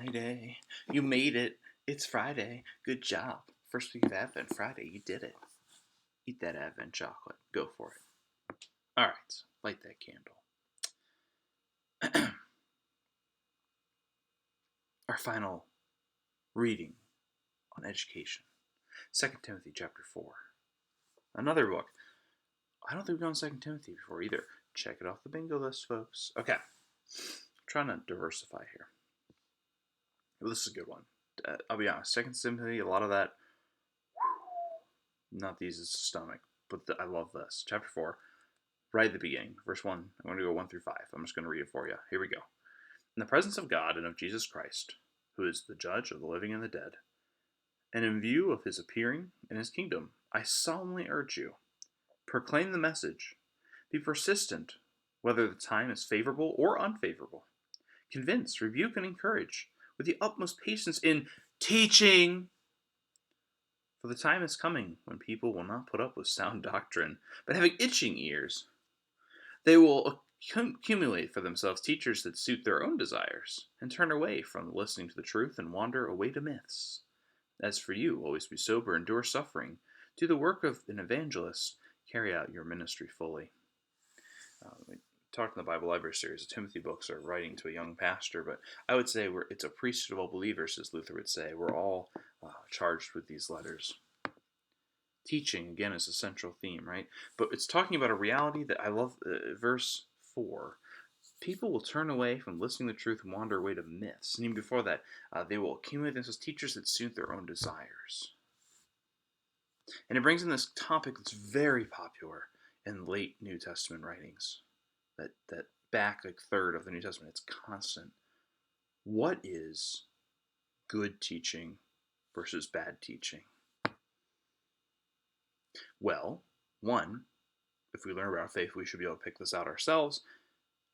Friday. You made it. It's Friday. Good job. First week of Advent, Friday. You did it. Eat that Advent chocolate. Go for it. All right. Light that candle. Our final reading on education. 2 Timothy chapter 4. Another book. I don't think we've gone 2 Timothy before either. Check it off the bingo list, folks. Okay. I'm trying to diversify here. Well, this is a good one. I'll be honest. 2 Timothy, a lot of that, not the easiest to stomach, but I love this. Chapter 4, right at the beginning, verse 1. I'm going to go 1 through 5. I'm just going to read it for you. Here we go. In the presence of God and of Jesus Christ, who is the judge of the living and the dead, and in view of his appearing in his kingdom, I solemnly urge you, proclaim the message. Be persistent, whether the time is favorable or unfavorable. Convince, rebuke, and encourage with the utmost patience in teaching. For the time is coming when people will not put up with sound doctrine, but having itching ears, they will accumulate for themselves teachers that suit their own desires, and turn away from listening to the truth and wander away to myths. As for you, always be sober, endure suffering, do the work of an evangelist, carry out your ministry fully. We talked in the Bible Library series, the Timothy books are writing to a young pastor, but I would say it's a priesthood of all believers, as Luther would say. We're all charged with these letters. Teaching, again, is a central theme, right? But it's talking about a reality that I love. Verse 4. People will turn away from listening to the truth and wander away to myths. And even before that, they will accumulate themselves teachers that suit their own desires. And it brings in this topic that's very popular in late New Testament writings. That back third of the New Testament, it's constant. What is good teaching versus bad teaching? Well, one, if we learn about faith, we should be able to pick this out ourselves.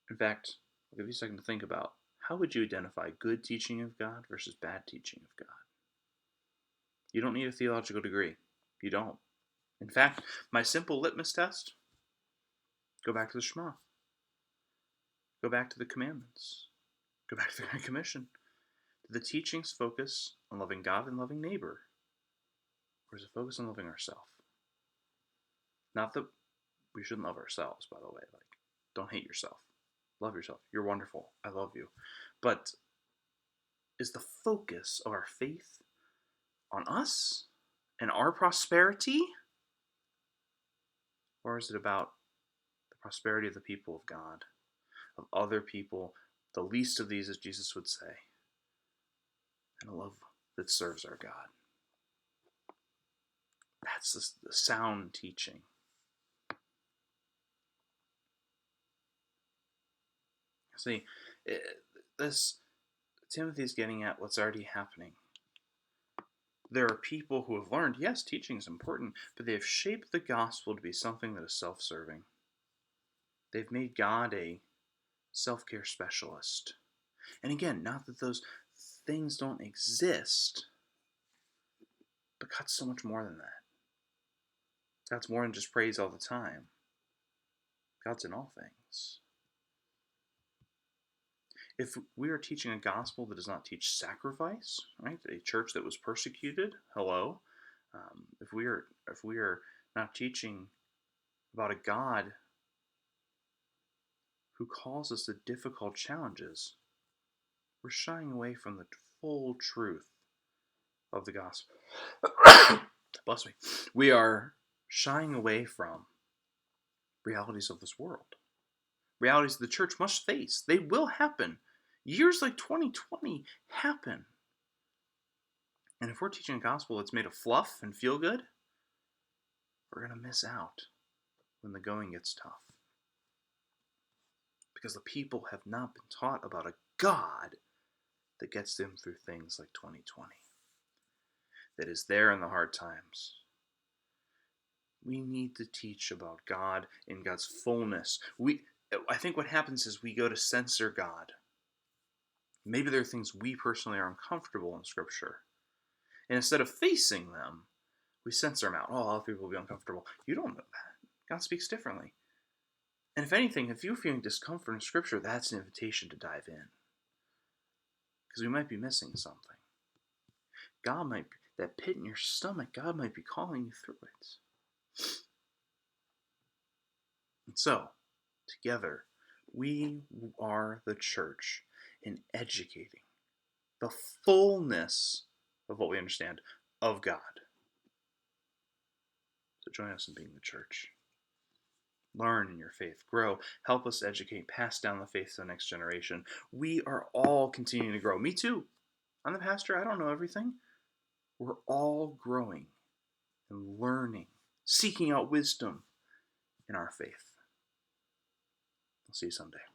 In fact, I'll give you a second to think about how would you identify good teaching of God versus bad teaching of God? You don't need a theological degree. You don't. In fact, my simple litmus test, go back to the Shema. Go back to the commandments. Go back to the Great Commission. Do the teachings focus on loving God and loving neighbor? Or does it focus on loving ourselves? Not that we shouldn't love ourselves, by the way. Don't hate yourself. Love yourself. You're wonderful. I love you. But is the focus of our faith on us and our prosperity? Or is it about the prosperity of the people of God, of other people, the least of these, as Jesus would say, and a love that serves our God? That's the sound teaching. See, Timothy's getting at what's already happening. There are people who have learned, yes, teaching is important, but they have shaped the gospel to be something that is self-serving. They've made God a self-care specialist. And again, not that those things don't exist, but God's so much more than that. God's more than just praise all the time. God's in all things. If we are teaching a gospel that does not teach sacrifice, right? A church that was persecuted, hello. If we are not teaching about a God who calls us to difficult challenges, we're shying away from the full truth of the gospel. Bless me. We are shying away from realities of this world. Realities the church must face. They will happen. Years like 2020 happen. And if we're teaching a gospel that's made of fluff and feel good, we're going to miss out when the going gets tough. Because the people have not been taught about a God that gets them through things like 2020. That is there in the hard times. We need to teach about God in God's fullness. I think what happens is we go to censor God. Maybe there are things we personally are uncomfortable in Scripture. And instead of facing them, we censor them out. Oh, other people will be uncomfortable. You don't know that. God speaks differently. And if anything, if you're feeling discomfort in Scripture, that's an invitation to dive in. because we might be missing something. God might be, that pit in your stomach, God might be calling you through it. And so, together, we are the church in educating the fullness of what we understand of God. So join us in being the church. Learn in your faith, grow, help us educate, pass down the faith to the next generation. We are all continuing to grow. Me too. I'm the pastor. I don't know everything. We're all growing and learning, seeking out wisdom in our faith. I'll see you someday.